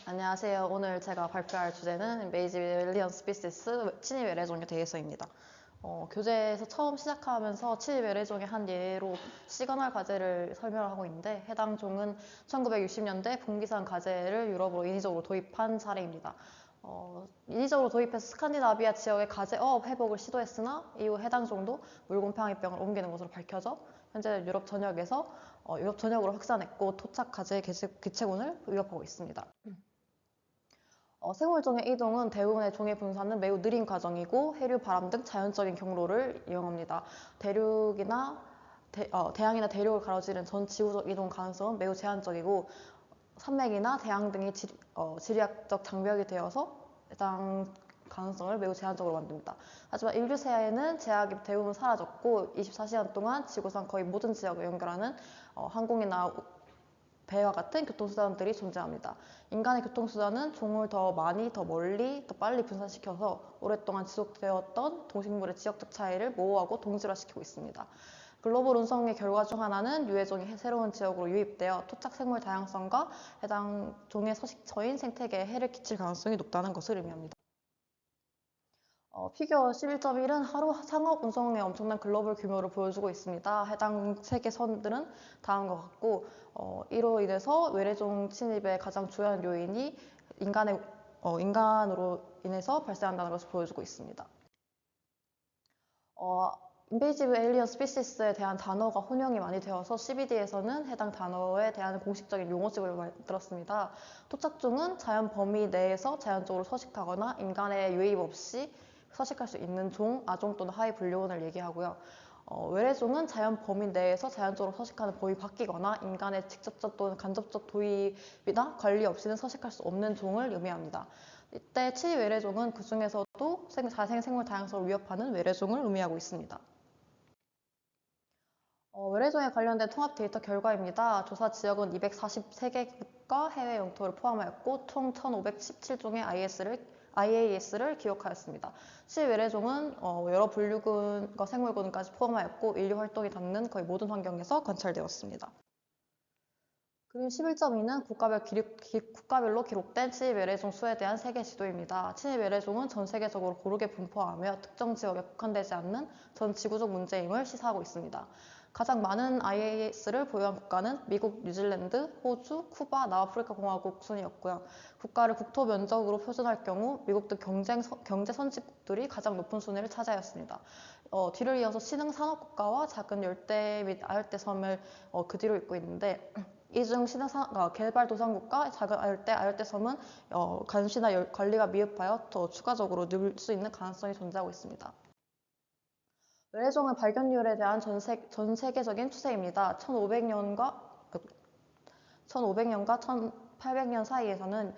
안녕하세요. 오늘 제가 발표할 주제는 인베이지브 에일리언 스피시스 침입 외래종에 대해서입니다. 교재에서 처음 시작하면서 침입 외래종의 한 예로 시그널 가제를 설명하고 있는데 해당 종은 1960년대 분기상 가제를 유럽으로 인위적으로 도입한 사례입니다. 인위적으로 도입해서 스칸디나비아 지역의 가제 어업 회복을 시도했으나 이후 해당 종도 물곰팡이병을 옮기는 것으로 밝혀져 현재 유럽 전역으로 확산했고 토착 가제 개체군을 위협하고 있습니다. 생물종의 이동은 대부분의 종의 분산은 매우 느린 과정이고 해류, 바람 등 자연적인 경로를 이용합니다. 대양이나 대륙을 가로지른 전 지구적 이동 가능성은 매우 제한적이고 산맥이나 대양 등이 지리학적 장벽이 되어서 해당 가능성을 매우 제한적으로 만듭니다. 하지만 인류 세계에는 제약이 대부분 사라졌고 24시간 동안 지구상 거의 모든 지역을 연결하는 항공이나 배와 같은 교통수단들이 존재합니다. 인간의 교통수단은 종을 더 많이, 더 멀리, 더 빨리 분산시켜서 오랫동안 지속되었던 동식물의 지역적 차이를 모호하고 동질화시키고 있습니다. 글로벌 운송의 결과 중 하나는 유해종이 새로운 지역으로 유입되어 토착 생물 다양성과 해당 종의 서식처인 생태계에 해를 끼칠 가능성이 높다는 것을 의미합니다. 피겨 11.1은 하루 상업 운송의 엄청난 글로벌 규모를 보여주고 있습니다. 해당 세계 선들은 다음과 같고 이로 인해서 외래종 침입의 가장 주요한 요인이 인간으로 인해서 발생한다는 것을 보여주고 있습니다. 인베이지브 에일리언 스피시스에 대한 단어가 혼용이 많이 되어서 CBD에서는 해당 단어에 대한 공식적인 용어집을 만들었습니다. 토착종은 자연 범위 내에서 자연적으로 서식하거나 인간의 유입 없이 서식할 수 있는 종, 아종 또는 하위 분류원을 얘기하고요. 외래종은 자연 범위 내에서 자연적으로 서식하는 법이 바뀌거나 인간의 직접적 또는 간접적 도입이나 관리 없이는 서식할 수 없는 종을 의미합니다. 이때 침입 외래종은 그 중에서도 자생 생물 다양성을 위협하는 외래종을 의미하고 있습니다. 외래종에 관련된 통합 데이터 결과입니다. 조사 지역은 243개국가 해외 영토를 포함하였고 총 1,517종의 IAS를 기록하였습니다. 실외래종은 여러 분류군과 생물군까지 포함하였고 인류 활동이 닿는 거의 모든 환경에서 관찰되었습니다. 그림 11.2는 국가별로 기록된 침입외래종 수에 대한 세계 지도입니다. 침입외래종은 전 세계적으로 고르게 분포하며 특정 지역에 국한되지 않는 전 지구적 문제임을 시사하고 있습니다. 가장 많은 IAS를 보유한 국가는 미국, 뉴질랜드, 호주, 쿠바, 남아프리카 공화국 순이었고요. 국가를 국토 면적으로 표준할 경우 미국 등 경제 선진국들이 가장 높은 순위를 차지하였습니다. 뒤를 이어서 신흥 산업국가와 작은 열대 및 아열대 섬을 그 뒤로 잇고 있는데 이 중 개발도상국과 작은 아열대 섬은 감시나 관리가 미흡하여 더 추가적으로 늘 수 있는 가능성이 존재하고 있습니다. 외래종의 발견율에 대한 전 세계적인 추세입니다. 1500년과 1800년 사이에서는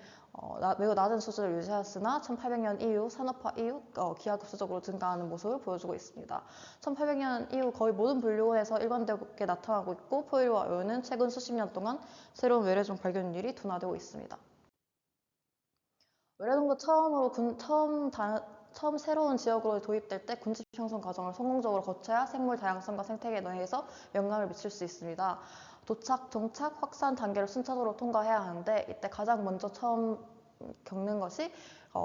매우 낮은 수준을 유지하였으나 1800년 이후 산업화 이후 기하급수적으로 증가하는 모습을 보여주고 있습니다. 1800년 이후 거의 모든 분류원에서 일관되게 나타나고 있고 포유류와 어류는 최근 수십 년 동안 새로운 외래종 발견율이 둔화되고 있습니다. 외래종도 처음 새로운 지역으로 도입될 때 군집 형성 과정을 성공적으로 거쳐야 생물 다양성과 생태계 내에서 영향을 미칠 수 있습니다. 도착, 정착, 확산 단계를 순차적으로 통과해야 하는데 이때 가장 먼저 처음 겪는 것이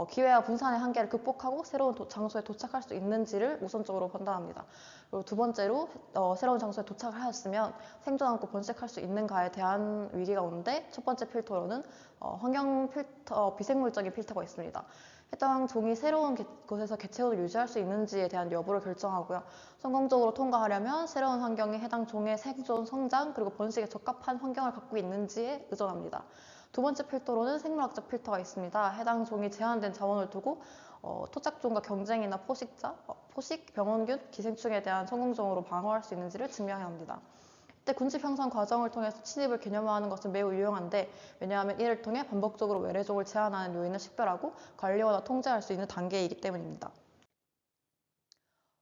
기회와 분산의 한계를 극복하고 새로운 장소에 도착할 수 있는지를 우선적으로 판단합니다. 그리고 두 번째로 새로운 장소에 도착을 하였으면 생존하고 번식할 수 있는가에 대한 위기가 오는데 첫 번째 필터로는 환경 필터, 비생물적인 필터가 있습니다. 해당 종이 새로운 곳에서 개체후를 유지할 수 있는지에 대한 여부를 결정하고요. 성공적으로 통과하려면 새로운 환경이 해당 종의 생존, 성장, 그리고 번식에 적합한 환경을 갖고 있는지에 의존합니다. 두 번째 필터로는 생물학적 필터가 있습니다. 해당 종이 제한된 자원을 두고 토착종과 경쟁이나 포식, 병원균, 기생충에 대한 성공적으로 방어할 수 있는지를 증명해야 합니다. 이때 군집 형성 과정을 통해서 침입을 개념화하는 것은 매우 유용한데 왜냐하면 이를 통해 반복적으로 외래종을 제한하는 요인을 식별하고 관리하거나 통제할 수 있는 단계이기 때문입니다.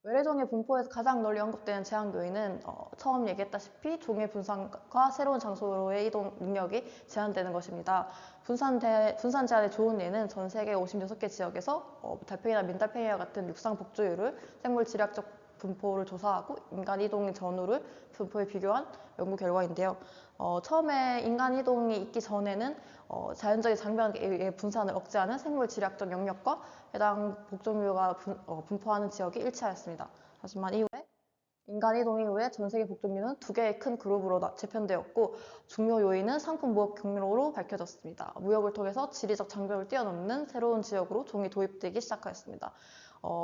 외래종의 분포에서 가장 널리 언급되는 제한 요인은 처음 얘기했다시피 종의 분산과 새로운 장소로의 이동 능력이 제한되는 것입니다. 분산 제한의 좋은 예는 전 세계 56개 지역에서 달팽이나 민달팽이와 같은 육상 복주류를 생물 지리학적 분포를 조사하고 인간 이동 전후를 분포에 비교한 연구 결과인데요. 처음에 인간 이동이 있기 전에는 자연적인 장벽의 분산을 억제하는 생물 지리학적 영역과 해당 복종류가 분포하는 지역이 일치하였습니다. 하지만 이후에 인간 이동 이후에 전 세계 복종류는 두 개의 큰 그룹으로 재편되었고 중요 요인은 상품 무역 경로로 밝혀졌습니다. 무역을 통해서 지리적 장벽을 뛰어넘는 새로운 지역으로 종이 도입되기 시작하였습니다.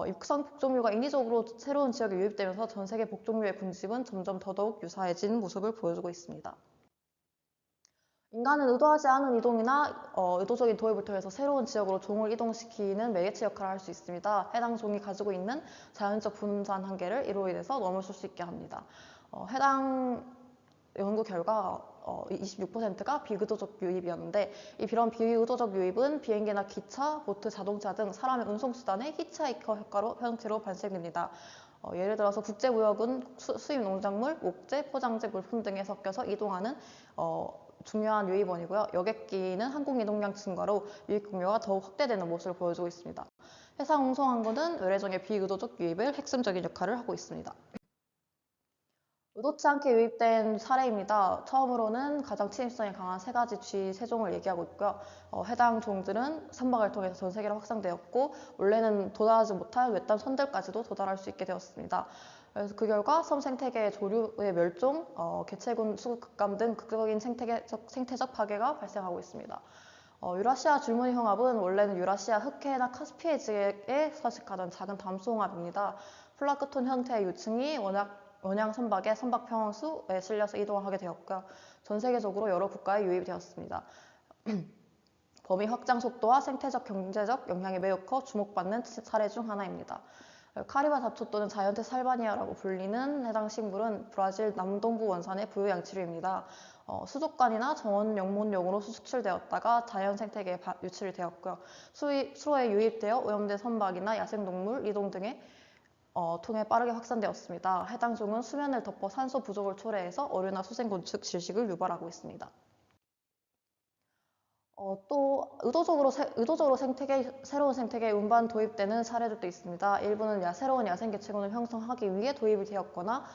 육상 복종류가 인위적으로 새로운 지역에 유입되면서 전 세계 복종류의 군집은 점점 더더욱 유사해진 모습을 보여주고 있습니다. 인간은 의도하지 않은 이동이나 의도적인 도입을 통해서 새로운 지역으로 종을 이동시키는 매개체 역할을 할 수 있습니다. 해당 종이 가지고 있는 자연적 분산 한계를 이로 인해서 넘어설 수 있게 합니다. 해당 연구 결과 26%가 비의도적 유입이었는데 이런 비의도적 유입은 비행기나 기차, 보트, 자동차 등 사람의 운송수단의 히치하이커 형태로 발생됩니다. 예를 들어서 국제무역은 수입 농작물, 목재, 포장재, 물품 등에 섞여서 이동하는 중요한 유입원이고요. 여객기는 항공 이동량 증가로 유입 공유가 더욱 확대되는 모습을 보여주고 있습니다. 해상 운송항공은 외래종의 비의도적 유입을 핵심적인 역할을 하고 있습니다. 의도치 않게 유입된 사례입니다. 처음으로는 가장 침입성이 강한 세 가지 쥐 세 종을 얘기하고 있고요. 해당 종들은 선박을 통해서 전 세계로 확산되었고 원래는 도달하지 못할 외딴 선들까지도 도달할 수 있게 되었습니다. 그래서 그 결과 섬 생태계의 조류의 멸종, 개체군 수급 급감 등 극적인 생태적 파괴가 발생하고 있습니다. 유라시아 줄무늬 홍합은 원래는 유라시아 흑해나 카스피해 지역에 서식하던 작은 담수 홍합입니다. 플라크톤 형태의 유층이 원양 선박의 선박 평원수에 실려서 이동하게 되었고요. 전 세계적으로 여러 국가에 유입되었습니다. 범위 확장 속도와 생태적 경제적 영향이 매우 커 주목받는 사례 중 하나입니다. 카리바 잡초 또는 자이언트 살바니아라고 불리는 해당 식물은 브라질 남동부 원산의 부유 양치류입니다. 수족관이나 정원 영문용으로 수출되었다가 자연 생태계에 유출이 되었고요. 수로에 유입되어 오염된 선박이나 야생동물 이동 등의 통해 빠르게 확산되었습니다. 해당 종은 수면을 덮어 산소 부족을 초래해서 어류나 수생곤충 질식을 유발하고 있습니다. 또 의도적으로 새로운 생태계에 운반 도입되는 사례들도 있습니다. 일부는 새로운 야생 개체군을 형성하기 위해 도입이 되었거나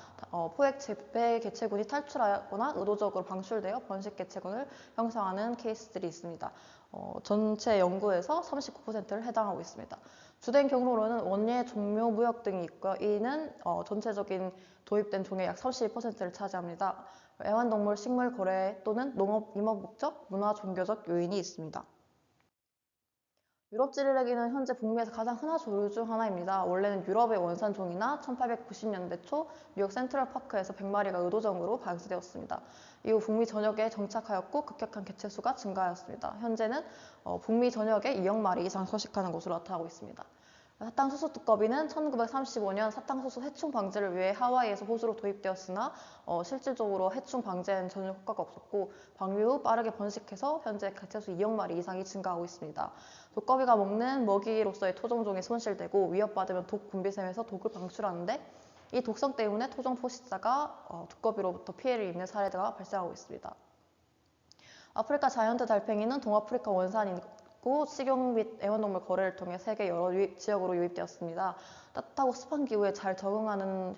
포획 재배 개체군이 탈출하거나 의도적으로 방출되어 번식 개체군을 형성하는 케이스들이 있습니다. 전체 연구에서 39%를 해당하고 있습니다. 주된 경로로는 원예, 종묘, 무역 등이 있고요. 이는 전체적인 도입된 종의 약 31%를 차지합니다. 애완동물, 식물 거래 또는 농업, 임업 목적, 문화, 종교적 요인이 있습니다. 유럽 지리레기는 현재 북미에서 가장 흔한 조류 중 하나입니다. 원래는 유럽의 원산종이나 1890년대 초 뉴욕 센트럴파크에서 100마리가 의도적으로 방치되었습니다. 이후 북미 전역에 정착하였고 급격한 개체수가 증가하였습니다. 현재는 북미 전역에 2억 마리 이상 서식하는 것으로 나타나고 있습니다. 사탕수수 두꺼비는 1935년 사탕수수 해충 방지를 위해 하와이에서 호주로 도입되었으나 실질적으로 해충 방지에는 전혀 효과가 없었고 방류 후 빠르게 번식해서 현재 개체수 2억 마리 이상이 증가하고 있습니다. 두꺼비가 먹는 먹이로서의 토종종이 손실되고 위협받으면 독 분비샘에서 독을 방출하는데 이 독성 때문에 토종 포식자가 두꺼비로부터 피해를 입는 사례가 발생하고 있습니다. 아프리카 자이언트 달팽이는 동아프리카 원산이고 식용 및 애완동물 거래를 통해 세계 여러 지역으로 유입되었습니다. 따뜻하고 습한 기후에 잘 적응하는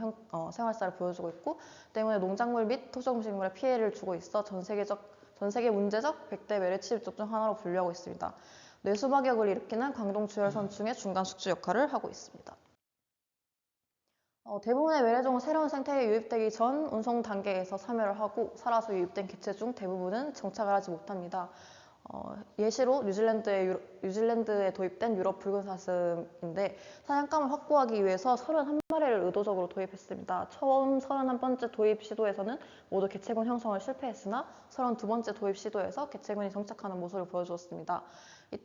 생활사를 보여주고 있고 때문에 농작물 및 토종식물에 피해를 주고 있어 전 세계 문제적 100대 외래 침입종 중 하나로 분류하고 있습니다. 뇌수막역을 일으키는 광동 주열선충의 중간 숙주 역할을 하고 있습니다. 대부분의 외래종은 새로운 생태계에 유입되기 전 운송 단계에서 사멸을 하고 살아서 유입된 개체 중 대부분은 정착을 하지 못합니다. 예시로 뉴질랜드에 도입된 유럽 붉은 사슴인데 사냥감을 확보하기 위해서 31마리를 의도적으로 도입했습니다. 처음 31번째 도입 시도에서는 모두 개체군 형성을 실패했으나 32번째 도입 시도에서 개체군이 정착하는 모습을 보여주었습니다.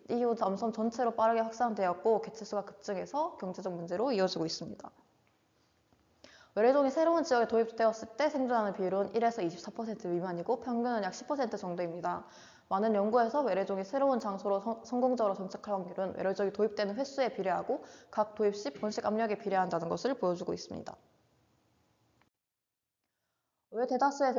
이후 남섬 전체로 빠르게 확산되었고 개체수가 급증해서 경제적 문제로 이어지고 있습니다. 외래종이 새로운 지역에 도입되었을 때 생존하는 비율은 1에서 24% 미만이고 평균은 약 10% 정도입니다. 많은 연구에서 외래종이 새로운 장소로 성공적으로 정착할 확률은 외래종이 도입되는 횟수에 비례하고 각 도입 시 번식 압력에 비례한다는 것을 보여주고 있습니다. 왜 대다수의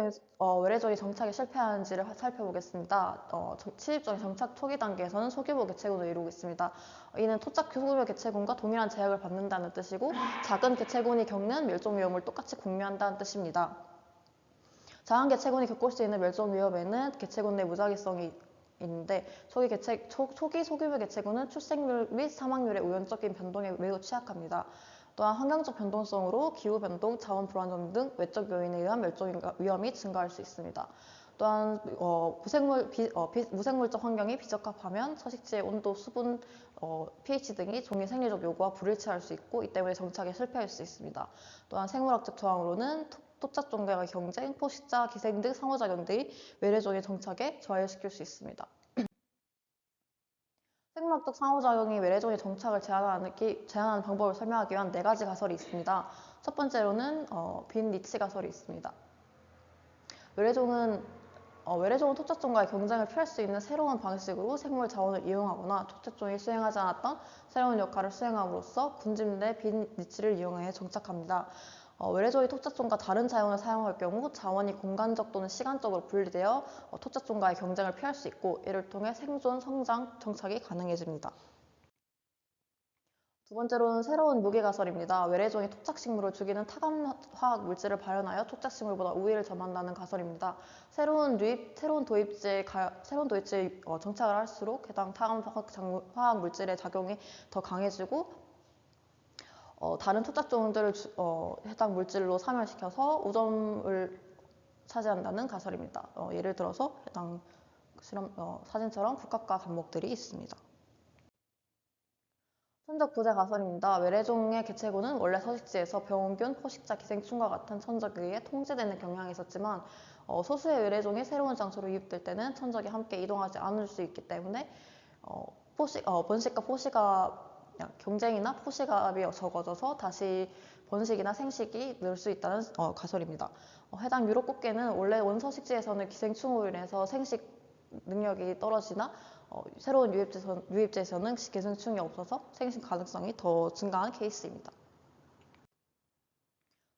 외래종이 정착에 실패하는지를 살펴보겠습니다. 침입종의 정착 초기 단계에서는 소규모 개체군을 이루고 있습니다. 이는 토착 소규모 개체군과 동일한 제약을 받는다는 뜻이고 작은 개체군이 겪는 멸종 위험을 똑같이 공유한다는 뜻입니다. 작은 개체군이 겪을 수 있는 멸종 위험에는 개체군 내 무작위성이 있는데 초기 소규모 개체군은 출생률 및 사망률의 우연적인 변동에 매우 취약합니다. 또한 환경적 변동성으로 기후변동, 자원 불안정 등 외적 요인에 의한 멸종 위험이 증가할 수 있습니다. 또한 무생물적 환경이 비적합하면 서식지의 온도, 수분, pH 등이 종의 생리적 요구와 불일치할 수 있고 이 때문에 정착에 실패할 수 있습니다. 또한 생물학적 조항으로는 토착종과의 경쟁, 포식자, 기생 등 상호작용들이 외래종의 정착에 저해시킬 수 있습니다. 생물학적 상호작용이 외래종의 정착을 제한하는 방법을 설명하기 위한 4가지 가설이 있습니다. 첫 번째로는 빈 니치 가설이 있습니다. 외래종은 토착종과의 경쟁을 피할 수 있는 새로운 방식으로 생물 자원을 이용하거나 토착종이 수행하지 않았던 새로운 역할을 수행함으로써 군집 내 빈 니치를 이용해 정착합니다. 외래종이 토착종과 다른 자원을 사용할 경우 자원이 공간적 또는 시간적으로 분리되어 토착종과의 경쟁을 피할 수 있고 이를 통해 생존, 성장, 정착이 가능해집니다. 두 번째로는 새로운 무게가설입니다. 외래종이 토착식물을 죽이는 타감화학 물질을 발현하여 토착식물보다 우위를 점한다는 가설입니다. 새로운 도입지에 정착을 할수록 해당 타감화학 물질의 작용이 더 강해지고 다른 토착종들을 해당 물질로 사멸시켜서 우점을 차지한다는 가설입니다. 예를 들어서 해당 사진처럼 국각과 간목들이 있습니다. 천적 부재 가설입니다. 외래종의 개체군은 원래 서식지에서 병원균, 포식자, 기생충과 같은 천적에 의해 통제되는 경향이 있었지만 소수의 외래종이 새로운 장소로 유입될 때는 천적이 함께 이동하지 않을 수 있기 때문에 번식과 포식가 경쟁이나 포식압이 적어져서 다시 번식이나 생식이 늘 수 있다는 가설입니다. 해당 유럽 꽃게는 원래 원서식지에서는 기생충으로 인해서 생식 능력이 떨어지나 새로운 유입지에서는 기생충이 없어서 생식 가능성이 더 증가한 케이스입니다.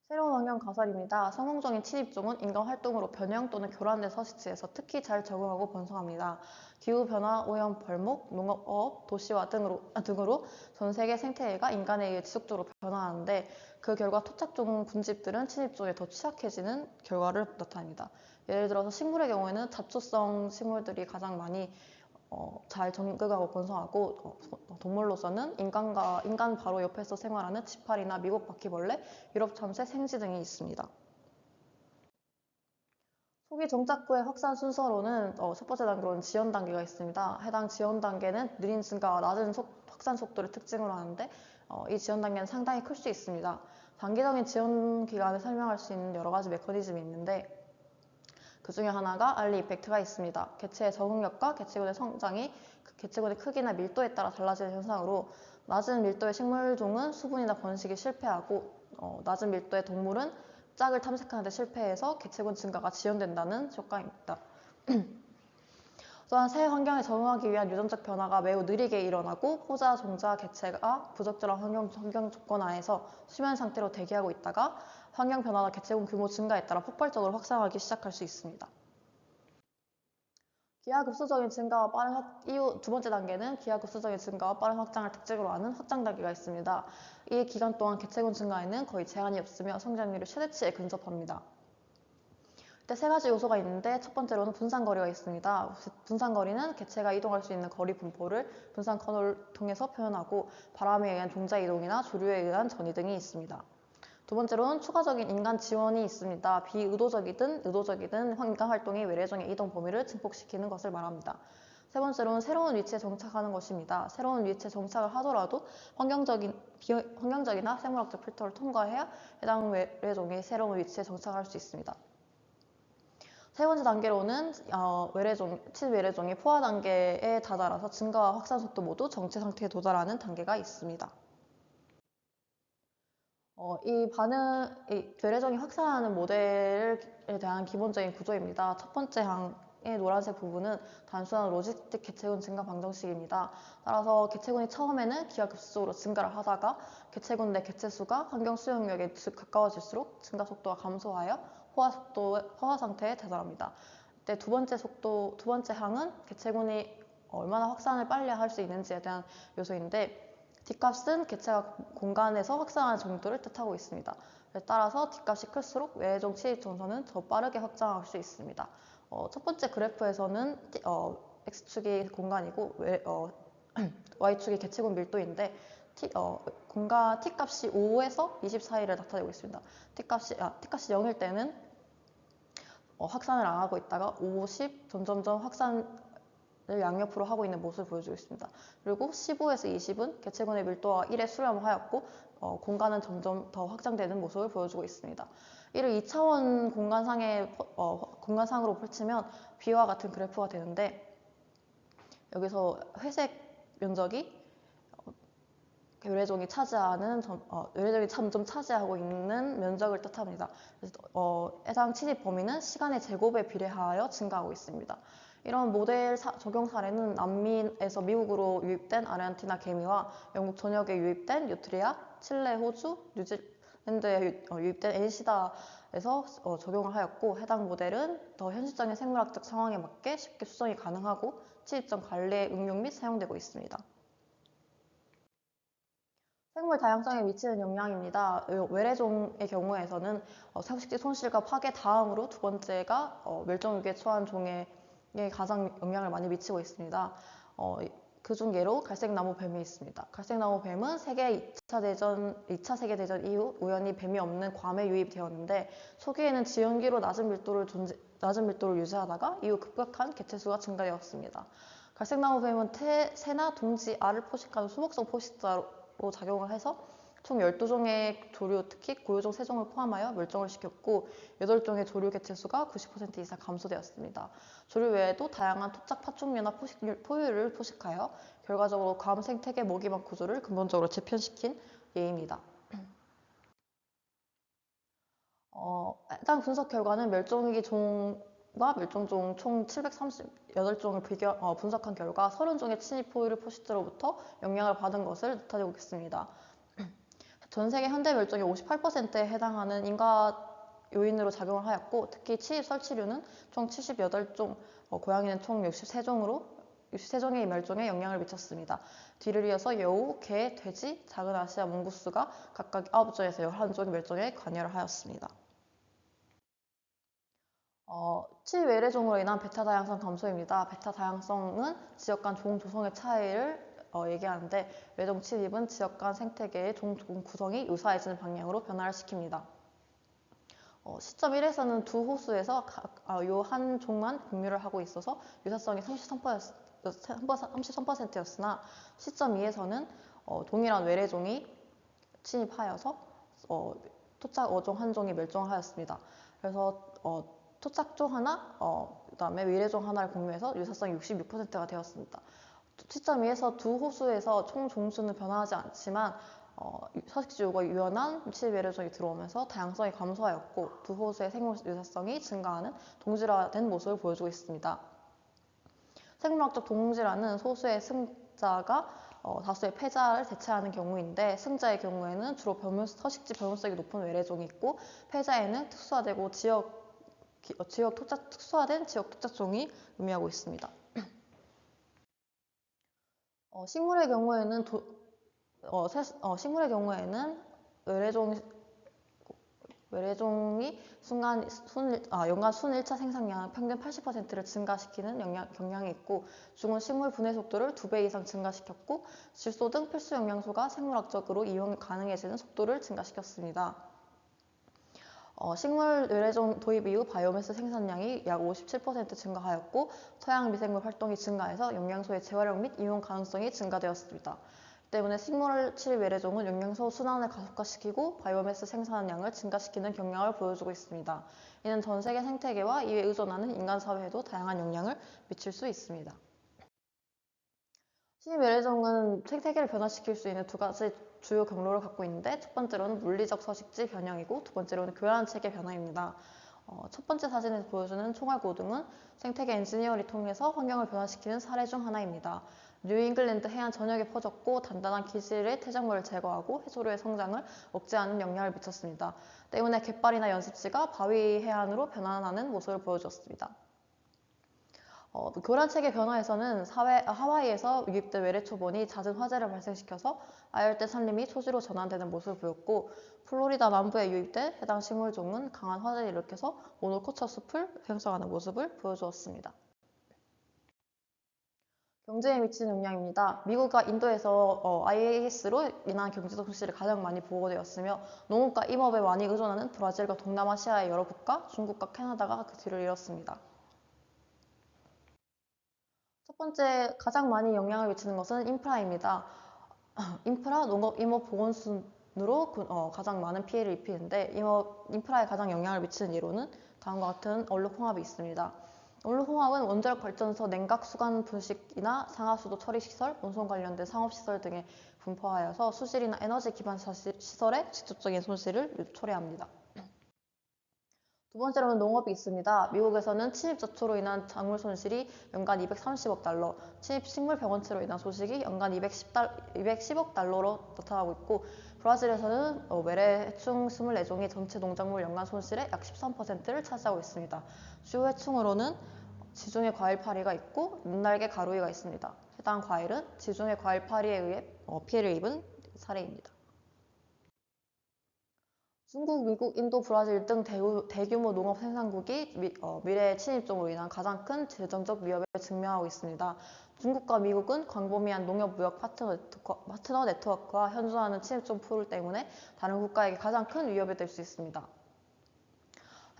새로운 환경 가설입니다. 성공적인 침입종은 인간 활동으로 변형 또는 교란된 서식지에서 특히 잘 적응하고 번성합니다. 기후변화, 오염, 벌목, 농업, 도시화 등으로 전 세계 생태계가 인간에 의해 지속적으로 변화하는데 그 결과 토착종 군집들은 침입종에 더 취약해지는 결과를 나타냅니다. 예를 들어서 식물의 경우에는 잡초성 식물들이 가장 많이 잘 적응하고 번성하고 동물로서는 인간 바로 옆에서 생활하는 지파리나 미국 바퀴벌레, 유럽 참새, 생쥐 등이 있습니다. 초기 정착 후의 확산 순서로는 첫 번째 단계로는 지연 단계가 있습니다. 해당 지연 단계는 느린 증가와 낮은 확산 속도를 특징으로 하는데 이 지연 단계는 상당히 클 수 있습니다. 단기적인 지연 기간을 설명할 수 있는 여러 가지 메커니즘이 있는데 그 중에 하나가 알리 이펙트가 있습니다. 개체의 적응력과 개체군의 성장이 그 개체군의 크기나 밀도에 따라 달라지는 현상으로 낮은 밀도의 식물종은 수분이나 번식이 실패하고 낮은 밀도의 동물은 짝을 탐색하는 데 실패해서 개체군 증가가 지연된다는 효과입니다. 또한 새 환경에 적응하기 위한 유전적 변화가 매우 느리게 일어나고 호자, 종자, 개체가 부적절한 환경 조건 하에서 수면 상태로 대기하고 있다가 환경 변화나 개체군 규모 증가에 따라 폭발적으로 확산하기 시작할 수 있습니다. 기하급수적인 증가와 빠른 두 번째 단계는 기하급수적인 증가와 빠른 확장을 특징으로 하는 확장 단계가 있습니다. 이 기간 동안 개체군 증가에는 거의 제한이 없으며 성장률이 최대치에 근접합니다. 이때 3가지 요소가 있는데 첫 번째로는 분산거리가 있습니다. 분산거리는 개체가 이동할 수 있는 거리 분포를 분산 커널을 통해서 표현하고 바람에 의한 종자 이동이나 조류에 의한 전이 등이 있습니다. 두 번째로는 추가적인 인간 지원이 있습니다. 비의도적이든 의도적이든 인간 활동이 외래종의 이동 범위를 증폭시키는 것을 말합니다. 세 번째로는 새로운 위치에 정착하는 것입니다. 새로운 위치에 정착을 하더라도 환경적이나 생물학적 필터를 통과해야 해당 외래종이 새로운 위치에 정착할 수 있습니다. 세 번째 단계로는 친외래종이 포화 단계에 다다라서 증가와 확산 속도 모두 정체 상태에 도달하는 단계가 있습니다. 이 외래종이 확산하는 모델에 대한 기본적인 구조입니다. 첫 번째 항의 노란색 부분은 단순한 로지스틱 개체군 증가 방정식입니다. 따라서 개체군이 처음에는 기하급수적으로 증가를 하다가 개체군 내 개체수가 환경 수용력에 가까워질수록 증가 속도가 감소하여 포화 상태에 다다릅니다. 이때 두 번째 항은 개체군이 얼마나 확산을 빨리 할 수 있는지에 대한 요소인데 D값은 개체가 공간에서 확산하는 정도를 뜻하고 있습니다. 따라서 D값이 클수록 외래종 침입 동선은 더 빠르게 확장할 수 있습니다. 첫 번째 그래프에서는 X축이 공간이고 Y축이 개체군 밀도인데 공간 T값이 5에서 20 사이를 나타내고 있습니다. T값이 0일 때는 확산을 안 하고 있다가 50 점점점 확산을 양옆으로 하고 있는 모습을 보여주고 있습니다. 그리고 15에서 20은 개체군의 밀도가 1에 수렴하였고 공간은 점점 더 확장되는 모습을 보여주고 있습니다. 이를 2차원 공간상으로 펼치면 B와 같은 그래프가 되는데 여기서 회색 면적이 외래종이 점점 차지하고 있는 면적을 뜻합니다. 그래서 해당 침입 범위는 시간의 제곱에 비례하여 증가하고 있습니다. 이런 모델 적용 사례는 남미에서 미국으로 유입된 아르헨티나 개미와 영국 전역에 유입된 뉴트리아, 칠레, 호주, 뉴질랜드에 유입된 엔시다에서 적용을 하였고 해당 모델은 더 현실적인 생물학적 상황에 맞게 쉽게 수정이 가능하고 침입점 관리에 응용 및 사용되고 있습니다. 생물 다양성에 미치는 영향입니다. 외래종의 경우에서는 서식지 손실과 파괴 다음으로 두 번째가 멸종 위기에 처한 종에 가장 영향을 많이 미치고 있습니다. 그중 예로 갈색나무 뱀이 있습니다. 갈색나무 뱀은 2차 세계대전 이후 우연히 뱀이 없는 괌에 유입되었는데 초기에는 지형기로 낮은 밀도를 유지하다가 이후 급격한 개체수가 증가되었습니다. 갈색나무 뱀은 새나 둥지, 알을 포식하는 수목성 포식자로 작용을 해서 총 12종의 조류, 특히 고유종 3종을 포함하여 멸종을 시켰고 8종의 조류 개체수가 90% 이상 감소되었습니다. 조류 외에도 다양한 토착 파충류나 포유류를 포식하여 결과적으로 괌 생태계 먹이망 구조를 근본적으로 재편시킨 예입니다. 해당 분석 결과는 멸종위기 종과 멸종종 총 738종을 분석한 결과 30종의 침입 포유류 포식자로부터 영향을 받은 것을 나타내고 있습니다. 전 세계 현대 멸종의 58%에 해당하는 인과 요인으로 작용을 하였고 특히 침입 설치류는 총 78종, 고양이는 총 63종의 멸종에 영향을 미쳤습니다. 뒤를 이어서 여우, 개, 돼지, 작은 아시아 몽구스가 각각 9종에서 11종의 멸종에 관여를 하였습니다. 치외래종으로 인한 베타 다양성 감소입니다. 베타 다양성은 지역 간 종 조성의 차이를 얘기하는데 외래종 침입은 지역 간 생태계의 종 구성이 유사해지는 방향으로 변화를 시킵니다. 시점 1에서는 두 호수에서 요 한 종만 분류를 하고 있어서 유사성이 33%였으나 시점 2에서는 동일한 외래종이 침입하여서 토착 어종 한 종이 멸종하였습니다. 그래서 토착종 하나, 그다음에 외래종 하나를 공유해서 유사성이 66%가 되었습니다. 시점 2에서 두 호수에서 총 종수는 변화하지 않지만 서식지구가 유연한 침입외래종이 들어오면서 다양성이 감소하였고 두 호수의 생물 유사성이 증가하는 동질화된 모습을 보여주고 있습니다. 생물학적 동질화는 소수의 승자가 다수의 패자를 대체하는 경우인데 승자의 경우에는 주로 서식지 변호성이 높은 외래종이 있고 패자에는 특수화되고 특수화된 지역 토착종이 의미하고 있습니다. 식물의 경우에는 외래종이 연간 순 1차 생산량 평균 80%를 증가시키는 경향이 있고 중은 식물 분해 속도를 2배 이상 증가시켰고 질소 등 필수 영양소가 생물학적으로 이용 가능해지는 속도를 증가시켰습니다. 식물 외래종 도입 이후 바이오매스 생산량이 약 57% 증가하였고 토양 미생물 활동이 증가해서 영양소의 재활용 및 이용 가능성이 증가되었습니다. 때문에 식물 침입 외래종은 영양소 순환을 가속화시키고 바이오매스 생산량을 증가시키는 경향을 보여주고 있습니다. 이는 전 세계 생태계와 이에 의존하는 인간 사회에도 다양한 영향을 미칠 수 있습니다. 침입 외래종은 생태계를 변화시킬 수 있는 두 가지 주요 경로를 갖고 있는데 첫 번째로는 물리적 서식지 변형이고 두 번째로는 교란 체계 변화입니다. 첫 번째 사진에서 보여주는 총알고등은 생태계 엔지니어링을 통해서 환경을 변화시키는 사례 중 하나입니다. 뉴잉글랜드 해안 전역에 퍼졌고 단단한 기질의 퇴적물을 제거하고 해조류의 성장을 억제하는 영향을 미쳤습니다. 때문에 갯벌이나 연습지가 바위 해안으로 변환하는 모습을 보여주었습니다. 교란체계 변화에서는 하와이에서 유입된 외래 초본이 잦은 화재를 발생시켜서 아열대 산림이 초지로 전환되는 모습을 보였고 플로리다 남부에 유입된 해당 식물종은 강한 화재를 일으켜서 모노코처 숲을 형성하는 모습을 보여주었습니다. 경제에 미치는 영향입니다. 미국과 인도에서 IAS로 인한 경제적 손실이 가장 많이 보고되었으며 농업과 임업에 많이 의존하는 브라질과 동남아시아의 여러 국가, 중국과 캐나다가 그 뒤를 이었습니다. 첫 번째 가장 많이 영향을 미치는 것은 인프라입니다. 인프라, 농업, 임업, 보건순으로 가장 많은 피해를 입히는데 인프라에 가장 영향을 미치는 예로는 다음과 같은 얼룩홍합이 있습니다. 얼룩홍합은 원자력 발전소 냉각 수관 분식이나 상하수도 처리시설, 운송 관련된 상업시설 등에 분포하여서 수질이나 에너지 기반 시설에 직접적인 손실을 초래합니다. 두 번째로는 농업이 있습니다. 미국에서는 침입 저초로 인한 작물 손실이 연간 230억 달러, 침입 식물 병원체로 인한 소식이 연간 210억 달러로 나타나고 있고, 브라질에서는 외래 해충 24종이 전체 농작물 연간 손실의 약 13%를 차지하고 있습니다. 주요 해충으로는 지중해 과일파리가 있고 눈날개 가루이가 있습니다. 해당 과일은 지중해 과일파리에 의해 피해를 입은 사례입니다. 중국, 미국, 인도, 브라질 등 대규모 농업 생산국이 미래 침입종으로 인한 가장 큰 재정적 위협을 증명하고 있습니다. 중국과 미국은 광범위한 농협무역 파트너 네트워크와 현존하는 침입종 풀 때문에 다른 국가에게 가장 큰 위협이 될 수 있습니다.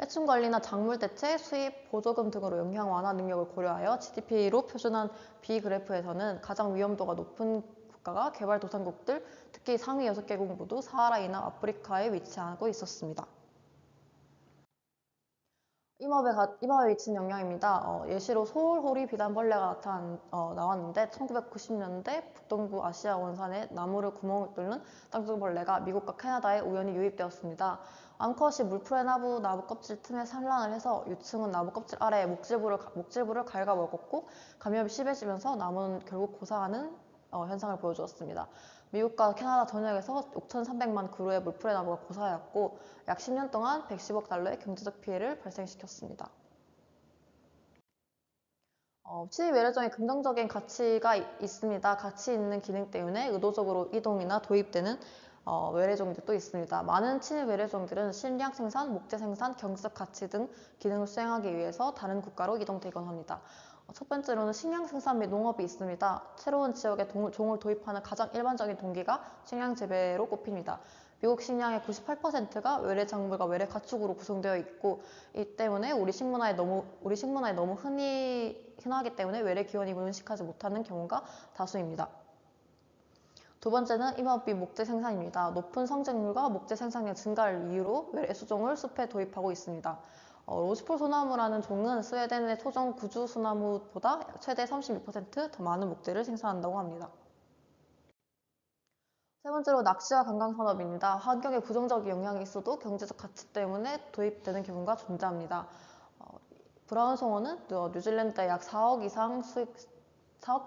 해충 관리나 작물 대책, 수입, 보조금 등으로 영향 완화 능력을 고려하여 GDP로 표준한 B그래프에서는 가장 위험도가 높은 국가가 개발도상국들, 특히 상위 6개국 모두 사하라 이남 아프리카에 위치하고 있었습니다. 임업에 미친 영향입니다. 예시로 소홀호리 비단벌레가 나왔는데 1990년대 북동부 아시아 원산에 나무를 구멍을 뚫는 땅둥벌레가 미국과 캐나다에 우연히 유입되었습니다. 암컷이 물풀의 나무 껍질 틈에 산란을 해서 유충은 나무 껍질 아래에 목질부를 갉아먹었고 감염이 심해지면서 나무는 결국 고사하는 현상을 보여주었습니다. 미국과 캐나다 전역에서 5,300만 그루의 물풀의 나무가 고사하였고 약 10년 동안 110억 달러의 경제적 피해를 발생시켰습니다. 침입 외래종의 긍정적인 가치가 있습니다. 가치 있는 기능 때문에 의도적으로 이동이나 도입되는 외래종들도 있습니다. 많은 침입 외래종들은 식량 생산, 목재 생산, 경제적 가치 등 기능을 수행하기 위해서 다른 국가로 이동되곤 합니다. 첫 번째로는 식량 생산 및 농업이 있습니다. 새로운 지역에 종을 도입하는 가장 일반적인 동기가 식량 재배로 꼽힙니다. 미국 식량의 98%가 외래 작물과 외래 가축으로 구성되어 있고 이 때문에 우리 식문화에 너무 흔하기 때문에 외래 기원임을 인식하지 못하는 경우가 다수입니다. 두 번째는 임업 및 목재 생산입니다. 높은 성장률과 목재 생산량 증가를 이유로 외래 수종을 숲에 도입하고 있습니다. 로즈폴 소나무라는 종은 스웨덴의 토종 구주 소나무보다 최대 32%더 많은 목재를 생산한다고 합니다. 세 번째로 낚시와 관광산업입니다. 환경에 부정적인 영향이 있어도 경제적 가치 때문에 도입되는 경우가 존재합니다. 브라운 송어는 뉴질랜드에 약 4억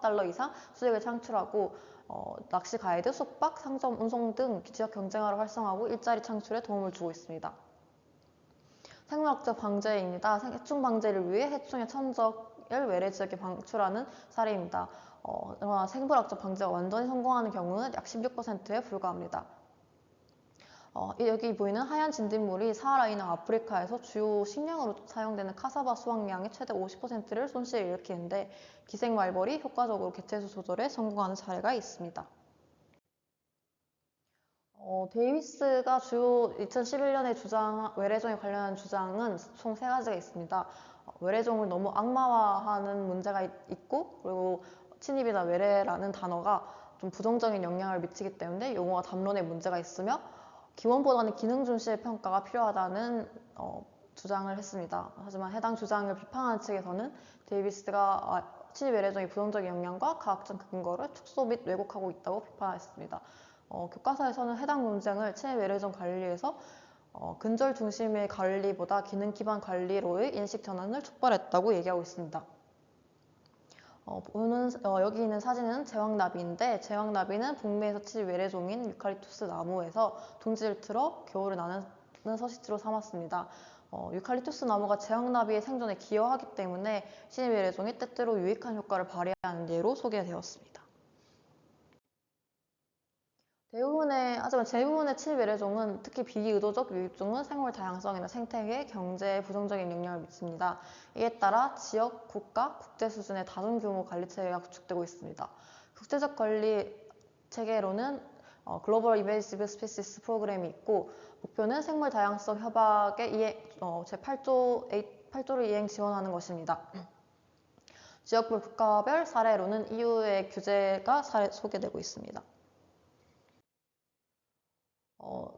달러 이상 수익을 창출하고 낚시 가이드, 숙박, 상점, 운송 등 지역 경쟁화를 활성화하고 일자리 창출에 도움을 주고 있습니다. 생물학적 방제입니다. 해충 방제를 위해 해충의 천적을 외래 지역에 방출하는 사례입니다. 그러나 생물학적 방제가 완전히 성공하는 경우는 약 16%에 불과합니다. 여기 보이는 하얀 진딧물이 사하라 이남 아프리카에서 주요 식량으로 사용되는 카사바 수확량의 최대 50%를 손실을 일으키는데 기생말벌이 효과적으로 개체수 조절에 성공하는 사례가 있습니다. 데이비스가 주요 2011년에 외래종에 관련한 주장은 총 3가지가 있습니다. 외래종을 너무 악마화하는 문제가 있고 그리고 침입이나 외래라는 단어가 좀 부정적인 영향을 미치기 때문에 용어와 담론에 문제가 있으며 기원보다는 기능 중시의 평가가 필요하다는 주장을 했습니다. 하지만 해당 주장을 비판하는 측에서는 데이비스가 침입 외래종의 부정적인 영향과 과학적 근거를 축소 및 왜곡하고 있다고 비판했습니다. 교과서에서는 해당 논쟁을 침입 외래종 관리에서 근절 중심의 관리보다 기능 기반 관리로의 인식 전환을 촉발했다고 얘기하고 있습니다. 여기 있는 사진은 제왕나비인데 제왕나비는 북미에서 칠 외래종인 유칼립투스 나무에서 둥지를 틀어 겨울을 나는 서식지로 삼았습니다. 유칼립투스 나무가 제왕나비의 생존에 기여하기 때문에 칠 외래종이 때때로 유익한 효과를 발휘하는 예로 소개되었습니다. 하지만 대부분의 칠 외래종은 특히 비의도적 유입종은 생물 다양성이나 생태계, 경제에 부정적인 영향을 미칩니다. 이에 따라 지역, 국가, 국제 수준의 다중규모 관리 체계가 구축되고 있습니다. 국제적 관리 체계로는 글로벌 이베이시브 스피시스 프로그램이 있고 목표는 생물 다양성 협약의 제8조를 이행 지원하는 것입니다. 지역별 국가별 사례로는 EU의 규제가 소개되고 있습니다.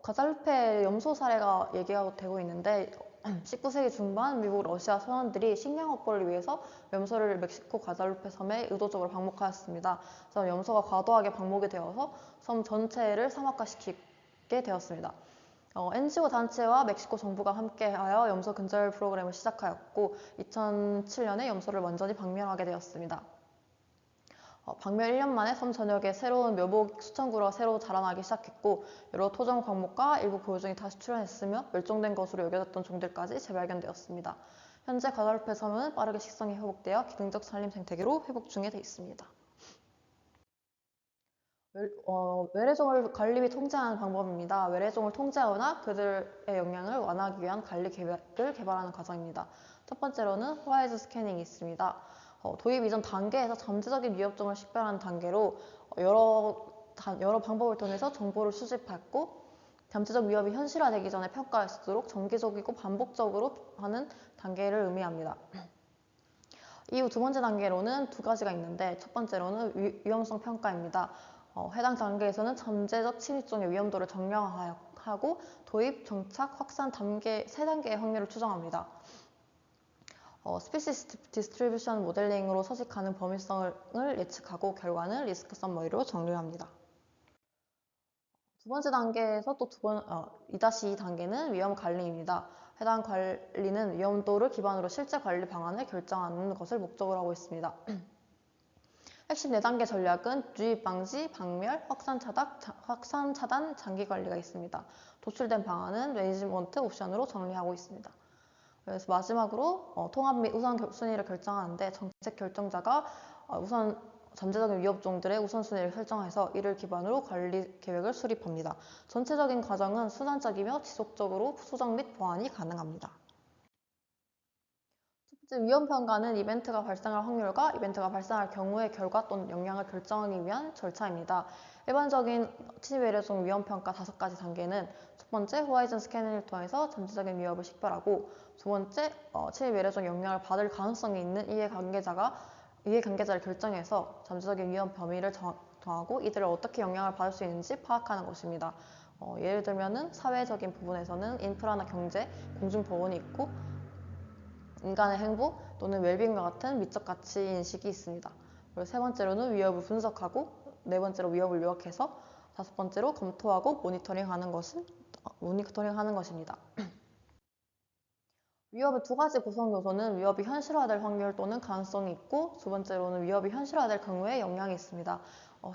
과달루페 염소 사례가 얘기가 되고 있는데 19세기 중반 미국 러시아 선원들이 식량 확보를 위해서 염소를 멕시코 과달루페 섬에 의도적으로 방목하였습니다. 그래서 염소가 과도하게 방목이 되어서 섬 전체를 사막화시키게 되었습니다. NGO 단체와 멕시코 정부가 함께하여 염소 근절 프로그램을 시작하였고 2007년에 염소를 완전히 박멸하게 되었습니다. 박멸 1년 만에 섬 전역에 새로운 묘목 수천 그루가 새로 자라나기 시작했고 여러 토종 광목과 일부 고유종이 다시 출현했으며 멸종된 것으로 여겨졌던 종들까지 재발견되었습니다. 현재 과다루페 섬은 빠르게 식성이 회복되어 기능적 산림 생태계로 회복 중에 되어 있습니다. 외래종을 관리 및 통제하는 방법입니다. 외래종을 통제하거나 그들의 영향을 완화하기 위한 관리 계획을 개발하는 과정입니다. 첫 번째로는 호라이즌 스캐닝이 있습니다. 도입 이전 단계에서 잠재적인 위협종을 식별하는 단계로 여러 방법을 통해서 정보를 수집했고 잠재적 위협이 현실화되기 전에 평가할 수 있도록 정기적이고 반복적으로 하는 단계를 의미합니다. 이후 두 번째 단계로는 두 가지가 있는데 첫 번째로는 위험성 평가입니다. 해당 단계에서는 잠재적 침입종의 위험도를 정량하고 도입, 정착, 확산 세 단계의 확률을 추정합니다. 스피시스 디스트리뷰션 모델링으로 서식하는 범위성을 예측하고 결과는 리스크 서머리로 정리합니다. 두 번째 단계에서 또 2-2 단계는 위험 관리입니다. 해당 관리는 위험도를 기반으로 실제 관리 방안을 결정하는 것을 목적으로 하고 있습니다. 핵심 4단계 전략은 유입 방지, 박멸, 확산 차단, 장기 관리가 있습니다. 도출된 방안은 매니지먼트 옵션으로 정리하고 있습니다. 그래서 마지막으로 통합 및 우선순위를 결정하는데 정책 결정자가 우선 잠재적인 위협종들의 우선순위를 설정해서 이를 기반으로 관리 계획을 수립합니다. 전체적인 과정은 순환적이며 지속적으로 수정 및 보완이 가능합니다. 첫 번째, 위험평가는 이벤트가 발생할 확률과 이벤트가 발생할 경우의 결과 또는 영향을 결정하기 위한 절차입니다. 일반적인 침입외래종 위험평가 5가지 단계는 첫 번째, 호라이즌 스캐닝을 통해서 잠재적인 위협을 식별하고 두 번째, 침입외래종 영향을 받을 가능성이 있는 이해관계자를 결정해서 잠재적인 위험 범위를 정하고 이들을 어떻게 영향을 받을 수 있는지 파악하는 것입니다. 예를 들면 사회적인 부분에서는 인프라나 경제, 공중보건이 있고 인간의 행복 또는 웰빙과 같은 미적 가치 인식이 있습니다. 그리고 세 번째로는 위협을 분석하고 네 번째로 위협을 요약해서 다섯 번째로 검토하고 모니터링하는 것입니다. 위협의 두 가지 구성 요소는 위협이 현실화될 확률 또는 가능성이 있고 두 번째로는 위협이 현실화될 경우에 영향이 있습니다.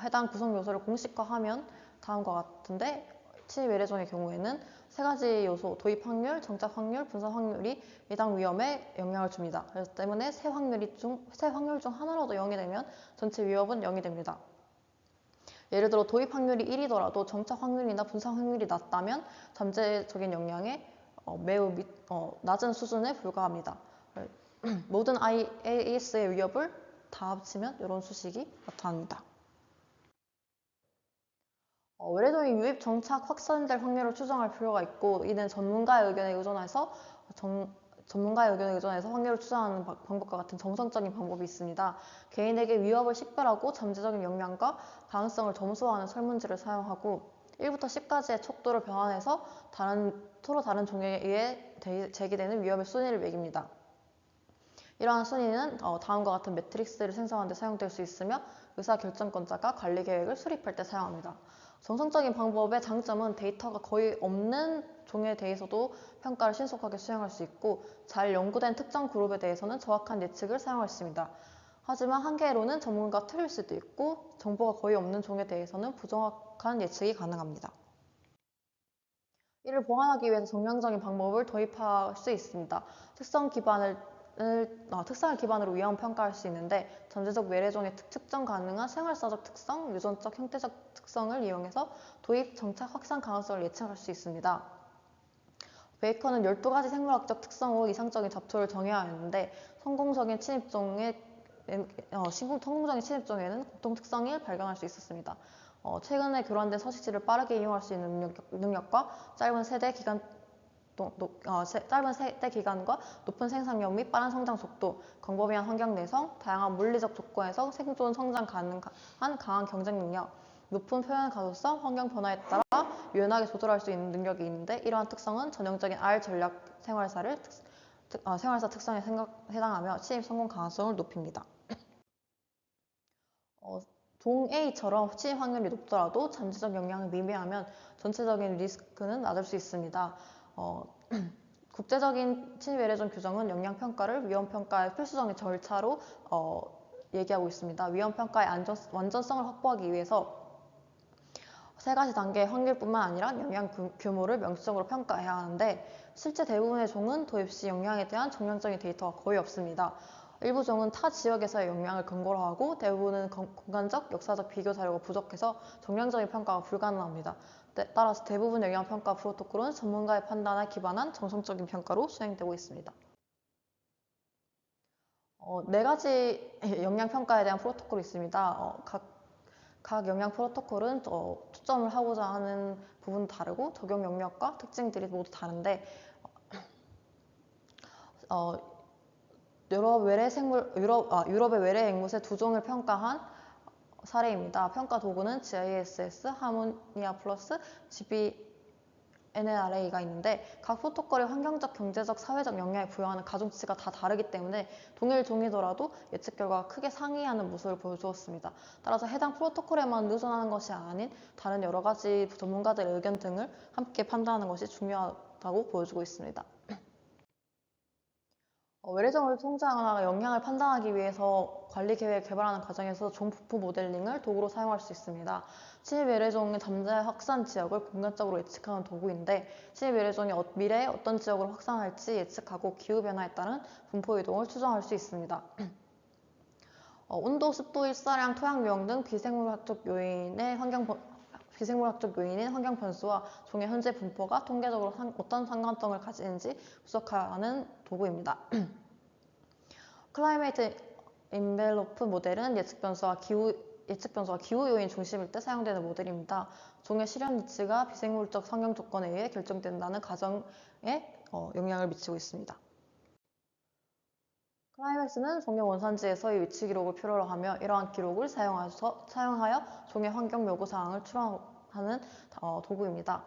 해당 구성 요소를 공식화하면 다음과 같은데 침입외래종의 경우에는 세 가지 요소, 도입 확률, 정착 확률, 분산 확률이 해당 위험에 영향을 줍니다. 그래서 때문에 세 확률 중 하나라도 0이 되면 전체 위협은 0이 됩니다. 예를 들어 도입 확률이 1이더라도 정착 확률이나 분산 확률이 낮다면 잠재적인 영향에 매우 낮은 수준에 불과합니다. 모든 IAS의 위협을 다 합치면 이런 수식이 나타납니다. 외래종이 유입, 정착, 확산될 확률을 추정할 필요가 있고 이는 전문가의 의견에 의존해서 확률을 추정하는 방법과 같은 정성적인 방법이 있습니다. 개인에게 위협을 식별하고 잠재적인 영향과 가능성을 점수화하는 설문지를 사용하고 1부터 10까지의 척도를 변환해서 서로 다른 종에 의해 제기되는 위험의 순위를 매깁니다. 이러한 순위는 다음과 같은 매트릭스를 생성하는 데 사용될 수 있으며 의사결정권자가 관리 계획을 수립할 때 사용합니다. 정성적인 방법의 장점은 데이터가 거의 없는 종에 대해서도 평가를 신속하게 수행할 수 있고 잘 연구된 특정 그룹에 대해서는 정확한 예측을 사용할 수 있습니다. 하지만 한계로는 전문가가 틀릴 수도 있고 정보가 거의 없는 종에 대해서는 부정확한 예측이 가능합니다. 이를 보완하기 위해서 정량적인 방법을 도입할 수 있습니다. 특성을 기반으로 위험 평가할 수 있는데 전제적 외래종의 측정 가능한 생활사적 특성, 유전적 형태적 특성을 이용해서 도입, 정착, 확산 가능성을 예측할 수 있습니다. 베이커는 12가지 생물학적 특성으로 이상적인 잡초를 정해야 하는데 성공적인 침입종에는 공통 특성을 발견할 수 있었습니다. 최근에 교란된 서식지를 빠르게 이용할 수 있는 능력과 짧은 세대 기간과 높은 생산력 및 빠른 성장 속도, 광범위한 환경 내성, 다양한 물리적 조건에서 생존 성장 가능한 강한 경쟁 능력, 높은 표현 가독성, 환경 변화에 따라 유연하게 조절할 수 있는 능력이 있는데 이러한 특성은 전형적인 R 전략 생활사 특성에 해당하며 침입 성공 가능성을 높입니다. 종 A처럼 침입 확률이 높더라도 잠재적 영향이 미미하면 전체적인 리스크는 낮을 수 있습니다. 국제적인 침입 외래종 규정은 영향평가를 위험평가의 필수적인 절차로 얘기하고 있습니다. 위험평가의 완전성을 확보하기 위해서 3가지 단계의 확률뿐만 아니라 영향 규모를 명시적으로 평가해야 하는데 실제 대부분의 종은 도입 시 영향에 대한 정량적인 데이터가 거의 없습니다. 일부 종은 타 지역에서의 영향을 근거로 하고 대부분은 공간적, 역사적 비교 자료가 부족해서 정량적인 평가가 불가능합니다. 따라서 대부분 영향평가 프로토콜은 전문가의 판단에 기반한 정성적인 평가로 수행되고 있습니다. 4가지 영향평가에 대한 프로토콜이 있습니다. 각 영향 프로토콜은 초점을 하고자 하는 부분도 다르고 적용 영역과 특징들이 모두 다른데 유럽의 외래 앵무새 2종을 평가한 사례입니다. 평가 도구는 GISS, 하모니아 플러스, GBNRA가 있는데 각 프로토콜의 환경적, 경제적, 사회적 영향에 부여하는 가중치가 다 다르기 때문에 동일 종이더라도 예측 결과가 크게 상이하는 모습을 보여주었습니다. 따라서 해당 프로토콜에만 의존하는 것이 아닌 다른 여러 가지 전문가들의 의견 등을 함께 판단하는 것이 중요하다고 보여주고 있습니다. 외래종을 통제하거나 영향을 판단하기 위해서 관리 계획을 개발하는 과정에서 종 분포 모델링을 도구로 사용할 수 있습니다. 침입 외래종의 잠재 확산 지역을 공간적으로 예측하는 도구인데 침입 외래종이 미래에 어떤 지역으로 확산할지 예측하고 기후변화에 따른 분포 이동을 추정할 수 있습니다. 온도, 습도, 일사량, 토양 유형 등 비생물학적 요인인 환경 변수와 종의 현재 분포가 통계적으로 어떤 상관성을 가지는지 분석하는 도구입니다. 클라이메이트 인벨로프 모델은 예측 변수가 기후 요인 중심일 때 사용되는 모델입니다. 종의 실현 위치가 비생물적 환경 조건에 의해 결정된다는 가정에 영향을 미치고 있습니다. 클라이맥스는 종의 원산지에서의 위치 기록을 필요로 하며 이러한 기록을 사용하여 종의 환경 요구 사항을 추론하는 도구입니다.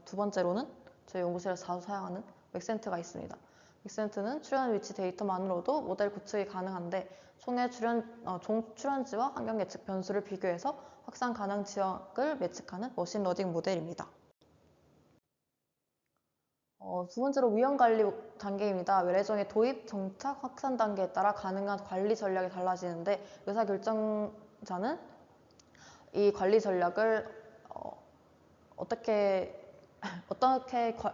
두 번째로는 저희 연구실에서 자주 사용하는 맥센트가 있습니다. 맥센트는 출현 위치 데이터만으로도 모델 구축이 가능한데 종 출현지와 환경 예측 변수를 비교해서 확산 가능 지역을 예측하는 머신러닝 모델입니다. 두 번째로 위험관리 단계입니다. 외래종의 도입, 정착, 확산 단계에 따라 가능한 관리 전략이 달라지는데 의사결정자는 이 관리 전략을 어떻게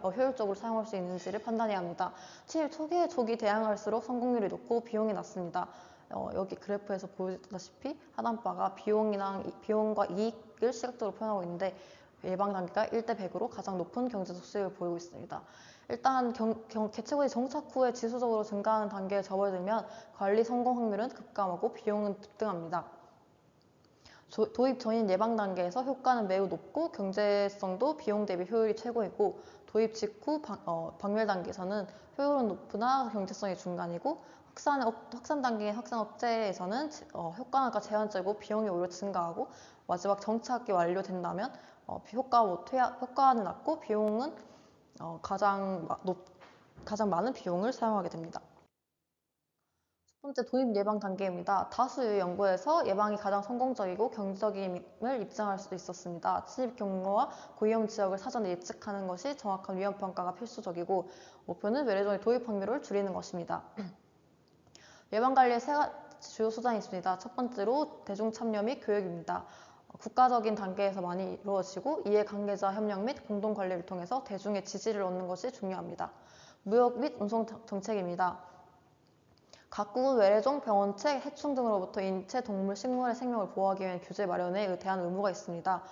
효율적으로 사용할 수 있는지를 판단해야 합니다. 침입 초기에 족이 다양할수록 성공률이 높고 비용이 낮습니다. 여기 그래프에서 보여다시피 하단 바가 비용과 이익을 시각적으로 표현하고 있는데 예방 단계가 1대100으로 가장 높은 경제적 수익을 보이고 있습니다. 일단 개체군이 정착 후에 지수적으로 증가하는 단계에 접어들면 관리 성공 확률은 급감하고 비용은 급등합니다. 도입 전인 예방 단계에서 효과는 매우 높고 경제성도 비용 대비 효율이 최고이고 도입 직후 박멸 단계에서는 효율은 높으나 경제성이 중간이고 확산 단계인 확산 억제에서는 효과가 제한적이고 비용이 오히려 증가하고 마지막 정착이 완료된다면 효과는 낮고 비용은 가장 많은 비용을 사용하게 됩니다. 첫 번째 도입 예방 단계입니다. 다수의 연구에서 예방이 가장 성공적이고 경제적임을 입증할 수 있었습니다. 침입 경로와 고위험 지역을 사전에 예측하는 것이 정확한 위험 평가가 필수적이고 목표는 외래종의 도입 확률을 줄이는 것입니다. 예방 관리의 주요 수단이 있습니다. 첫 번째로 대중 참여 및 교육입니다. 국가적인 단계에서 많이 이루어지고 이해관계자 협력 및 공동관리를 통해서 대중의 지지를 얻는 것이 중요합니다. 무역 및 운송 정책입니다. 각국은 외래종, 병원체, 해충 등으로부터 인체, 동물, 식물의 생명을 보호하기 위한 규제 마련에 대한 의무가 있습니다.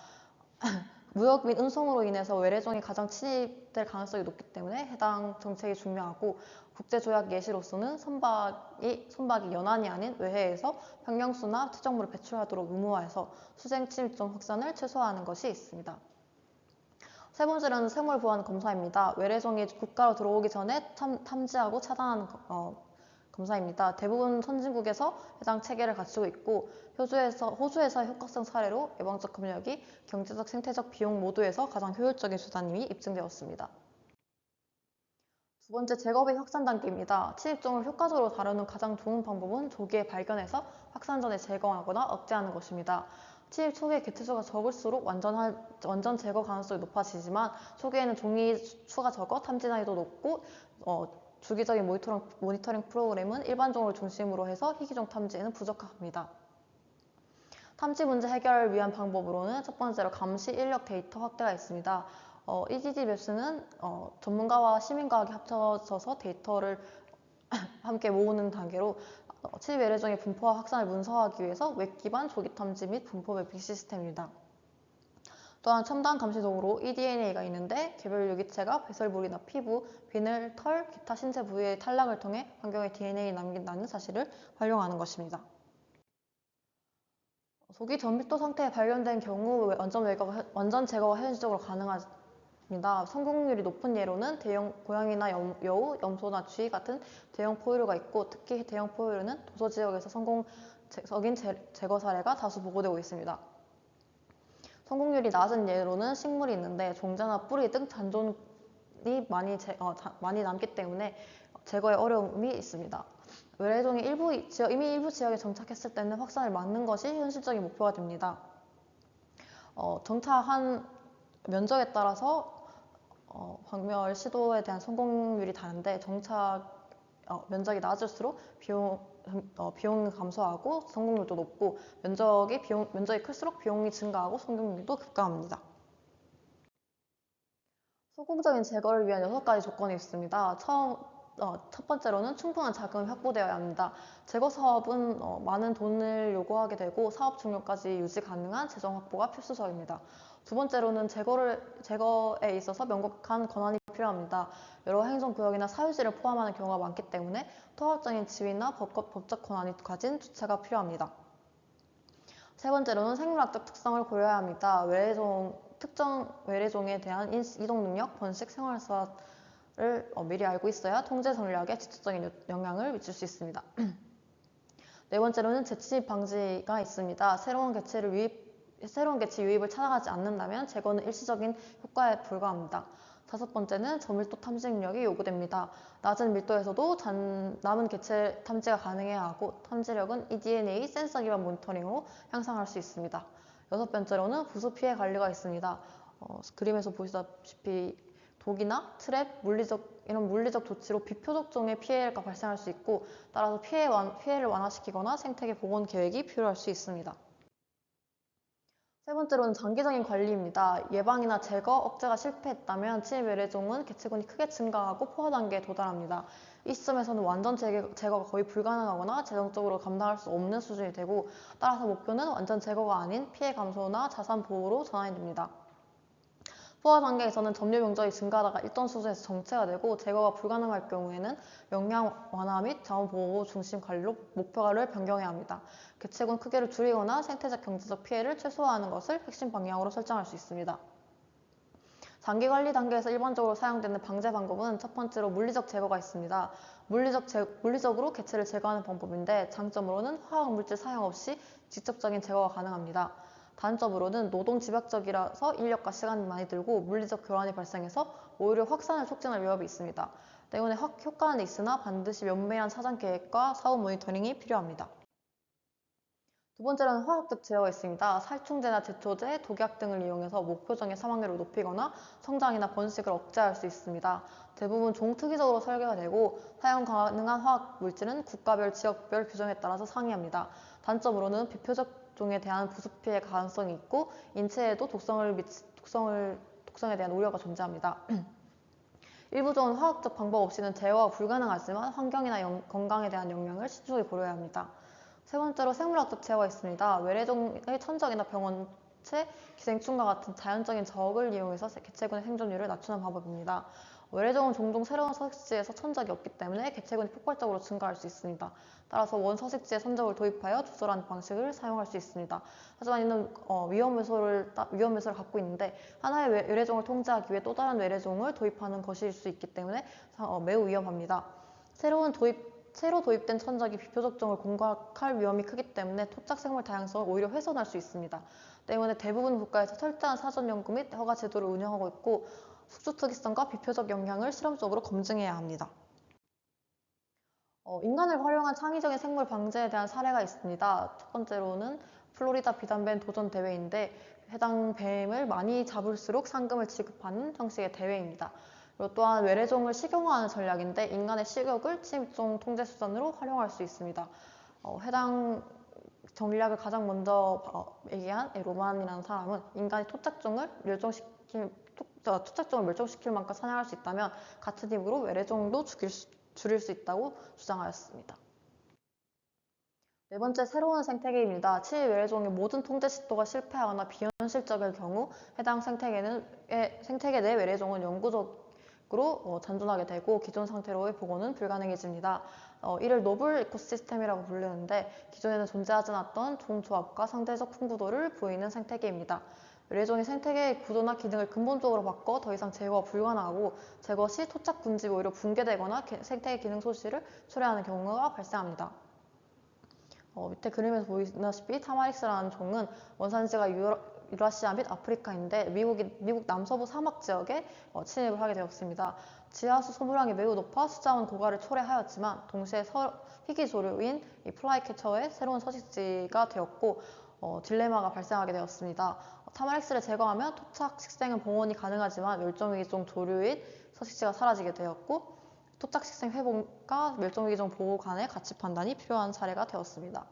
무역 및 운송으로 인해서 외래종이 가장 침입될 가능성이 높기 때문에 해당 정책이 중요하고 국제조약 예시로서는 선박이 연안이 아닌 외해에서 평형수나 투적물을 배출하도록 의무화해서 수생 침입종 확산을 최소화하는 것이 있습니다. 세 번째로는 생물보안 검사입니다. 외래종이 국가로 들어오기 전에 탐지하고 차단하는 검사입니다. 대부분 선진국에서 해당 체계를 갖추고 있고 호주에서 효과성 사례로 예방적 검역이 경제적, 생태적 비용 모두에서 가장 효율적인 수단임이 입증되었습니다. 두 번째, 제거비 확산 단계입니다. 침입종을 효과적으로 다루는 가장 좋은 방법은 조기에 발견해서 확산 전에 제거하거나 억제하는 것입니다. 침입 초기에 개체수가 적을수록 완전 제거 가능성이 높아지지만 초기에는 종이 수가 적어 탐지 난이도 높고 주기적인 모니터링 프로그램은 일반종을 중심으로 해서 희귀종 탐지에는 부적합합니다. 탐지 문제 해결을 위한 방법으로는 첫 번째로 감시 인력 데이터 확대가 있습니다. EDD맵스는 전문가와 시민과학이 합쳐져서 데이터를 함께 모으는 단계로 침입 외래종의 분포와 확산을 문서화하기 위해서 웹 기반 조기 탐지 및 분포 매핑 시스템입니다. 또한 첨단 감시 도구로 eDNA가 있는데 개별 유기체가 배설물이나 피부, 비늘, 털, 기타 신체 부위의 탈락을 통해 환경에 DNA를 남긴다는 사실을 활용하는 것입니다. 조기 전밀도 상태에 발견된 경우 완전 제거가 현실적으로 가능합니다. 성공률이 높은 예로는 대형 고양이나 여우, 염소나 쥐 같은 대형 포유류가 있고 특히 대형 포유류는 도서 지역에서 성공적인 제거 사례가 다수 보고되고 있습니다. 성공률이 낮은 예로는 식물이 있는데 종자나 뿌리 등 잔존이 많이 남기 때문에 제거에 어려움이 있습니다. 외래종이 이미 일부 지역에 정착했을 때는 확산을 막는 것이 현실적인 목표가 됩니다. 정착한 면적에 따라서 박멸 시도에 대한 성공률이 다른데 면적이 낮을수록 비용이 감소하고 성공률도 높고 면적이 클수록 비용이 증가하고 성공률도 급감합니다. 성공적인 제거를 위한 6가지 조건이 있습니다. 첫 번째로는 충분한 자금이 확보되어야 합니다. 제거 사업은 많은 돈을 요구하게 되고 사업 종료까지 유지 가능한 재정 확보가 필수적입니다. 두 번째로는 제거에 있어서 명확한 권한이 필요합니다. 여러 행정구역이나 사유지를 포함하는 경우가 많기 때문에 통합적인 지위나 법적 권한이 가진 주체가 필요합니다. 세 번째로는 생물학적 특성을 고려해야 합니다. 특정 외래종에 대한 이동 능력, 번식, 생활사를 미리 알고 있어야 통제 전략에 직접적인 영향을 미칠 수 있습니다. 네 번째로는 재침입 방지가 있습니다. 새로운 개체 유입을 찾아가지 않는다면 제거는 일시적인 효과에 불과합니다. 다섯 번째는 저밀도 탐지 능력이 요구됩니다. 낮은 밀도에서도 남은 개체 탐지가 가능해야 하고 탐지력은 eDNA 센서 기반 모니터링으로 향상할 수 있습니다. 여섯 번째로는 부수 피해 관리가 있습니다. 그림에서 보시다시피 독이나 트랩, 이런 물리적 조치로 비표적종의 피해가 발생할 수 있고 따라서 피해를 완화시키거나 생태계 복원 계획이 필요할 수 있습니다. 세 번째로는 장기적인 관리입니다. 예방이나 제거, 억제가 실패했다면 침입 외래종은 개체군이 크게 증가하고 포화 단계에 도달합니다. 이 시점에서는 완전 제거가 거의 불가능하거나 재정적으로 감당할 수 없는 수준이 되고 따라서 목표는 완전 제거가 아닌 피해 감소나 자산 보호로 전환이 됩니다. 포화 단계에서는 점유 면적이 증가하다가 일정 수준에서 정체가 되고 제거가 불가능할 경우에는 영양 완화 및 자원 보호 중심 관리로 목표를 변경해야 합니다. 개체군 크기를 줄이거나 생태적 경제적 피해를 최소화하는 것을 핵심 방향으로 설정할 수 있습니다. 장기 관리 단계에서 일반적으로 사용되는 방제 방법은 첫 번째로 물리적 제거가 있습니다. 물리적으로 개체를 제거하는 방법인데 장점으로는 화학물질 사용 없이 직접적인 제거가 가능합니다. 단점으로는 노동 집약적이라서 인력과 시간이 많이 들고 물리적 교란이 발생해서 오히려 확산을 촉진할 위협이 있습니다. 때문에 효과는 있으나 반드시 면밀한 사전 계획과 사후 모니터링이 필요합니다. 두 번째로는 화학적 제어가 있습니다. 살충제나 제초제, 독약 등을 이용해서 목표종의 사망률을 높이거나 성장이나 번식을 억제할 수 있습니다. 대부분 종특이적으로 설계가 되고 사용 가능한 화학 물질은 국가별, 지역별 규정에 따라서 상이합니다. 단점으로는 비표적 종에 대한 부수피해 가능성이 있고 인체에도 독성에 대한 우려가 존재합니다. 일부 종은 화학적 방법 없이는 제어가 불가능하지만 환경이나 건강에 대한 영향을 신중히 고려해야 합니다. 세 번째로 생물학적 제어가 있습니다. 외래종의 천적이나 병원체, 기생충과 같은 자연적인 적을 이용해서 개체군의 생존율을 낮추는 방법입니다. 외래종은 종종 새로운 서식지에서 천적이 없기 때문에 개체군이 폭발적으로 증가할 수 있습니다. 따라서 원 서식지에 천적을 도입하여 조절하는 방식을 사용할 수 있습니다. 하지만 이는 위험 요소를 갖고 있는데 하나의 외래종을 통제하기 위해 또 다른 외래종을 도입하는 것일 수 있기 때문에 매우 위험합니다. 새로 도입된 천적이 비표적 종을 공격할 위험이 크기 때문에 토착 생물 다양성을 오히려 훼손할 수 있습니다. 때문에 대부분 국가에서 철저한 사전 연구 및 허가 제도를 운영하고 있고 숙주 특이성과 비표적 영향을 실험적으로 검증해야 합니다. 인간을 활용한 창의적인 생물 방제에 대한 사례가 있습니다. 첫 번째로는 플로리다 비단뱀 도전 대회인데 해당 뱀을 많이 잡을수록 상금을 지급하는 형식의 대회입니다. 그리고 또한 외래종을 식용화하는 전략인데 인간의 식욕을 침입종 통제 수단으로 활용할 수 있습니다. 해당 전략을 가장 먼저 얘기한 로만이라는 사람은 인간이 토착종을 멸종시킬 만큼 사냥할 수 있다면 같은 힘으로 외래종도 줄일 수 있다고 주장하였습니다. 네 번째 새로운 생태계입니다. 치위 외래종의 모든 통제 시도가 실패하거나 비현실적일 경우 해당 생태계 내 외래종은 영구적으로 잔존하게 되고 기존 상태로의 복원은 불가능해집니다. 이를 노블 이코시스템이라고 부르는데 기존에는 존재하지 않았던 종조합과 상대적 풍부도를 보이는 생태계입니다. 외래종이 생태계의 구조나 기능을 근본적으로 바꿔 더 이상 제거가 불가능하고 제거 시 토착 군집이 오히려 붕괴되거나 생태계 기능 소실을 초래하는 경우가 발생합니다. 밑에 그림에서 보이다시피 타마릭스라는 종은 원산지가 유라시아 및 아프리카인데 미국 남서부 사막 지역에 침입을 하게 되었습니다. 지하수 소모량이 매우 높아 수자원 고갈을 초래하였지만 동시에 희귀조류인 이 플라이캐처의 새로운 서식지가 되었고 딜레마가 발생하게 되었습니다. 타마릭스를 제거하면 토착 식생은 봉헌이 가능하지만 멸종위기종 조류인 서식지가 사라지게 되었고 토착 식생 회복과 멸종위기종 보호 간의 가치 판단이 필요한 사례가 되었습니다.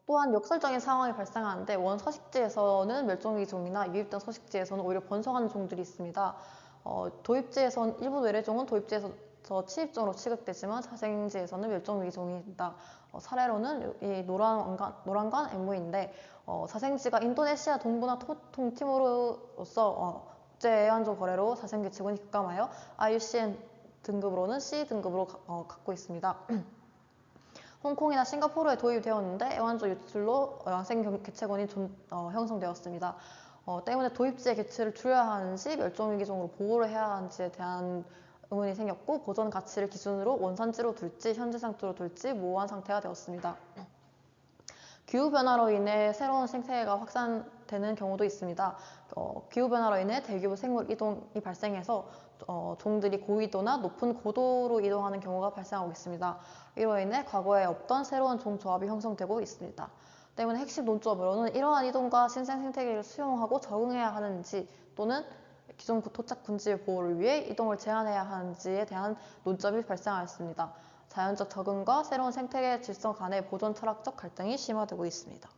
또한 역설적인 상황이 발생하는데 원 서식지에서는 멸종위기종이나 유입된 서식지에서는 오히려 번성하는 종들이 있습니다. 일부 외래종은 도입지에서 침입종으로 취급되지만 자생지에서는 멸종위기종입니다. 사례로는 이 노란관 앵무인데 자생지가 인도네시아 동부나 동티모르로서 국제 애완종 거래로 자생개체군이 급감하여 IUCN 등급으로는 C 등급으로 갖고 있습니다. 홍콩이나 싱가포르에 도입되었는데 애완종 유출로 야생개체군이 형성되었습니다. 때문에 도입지의 개체를 줄여야 하는지 멸종위기종으로 보호를 해야 하는지에 대한 의문이 생겼고 보존 가치를 기준으로 원산지로 둘지 현재 상태로 둘지 모호한 상태가 되었습니다. 기후변화로 인해 새로운 생태계가 확산되는 경우도 있습니다. 기후변화로 인해 대규모 생물 이동이 발생해서 종들이 고위도나 높은 고도로 이동하는 경우가 발생하고 있습니다. 이로 인해 과거에 없던 새로운 종조합이 형성되고 있습니다. 때문에 핵심 논점으로는 이러한 이동과 신생 생태계를 수용하고 적응해야 하는지 또는 기존 토착 군지의 보호를 위해 이동을 제한해야 하는지에 대한 논점이 발생하였습니다. 자연적 적응과 새로운 생태계 질서 간의 보존 철학적 갈등이 심화되고 있습니다.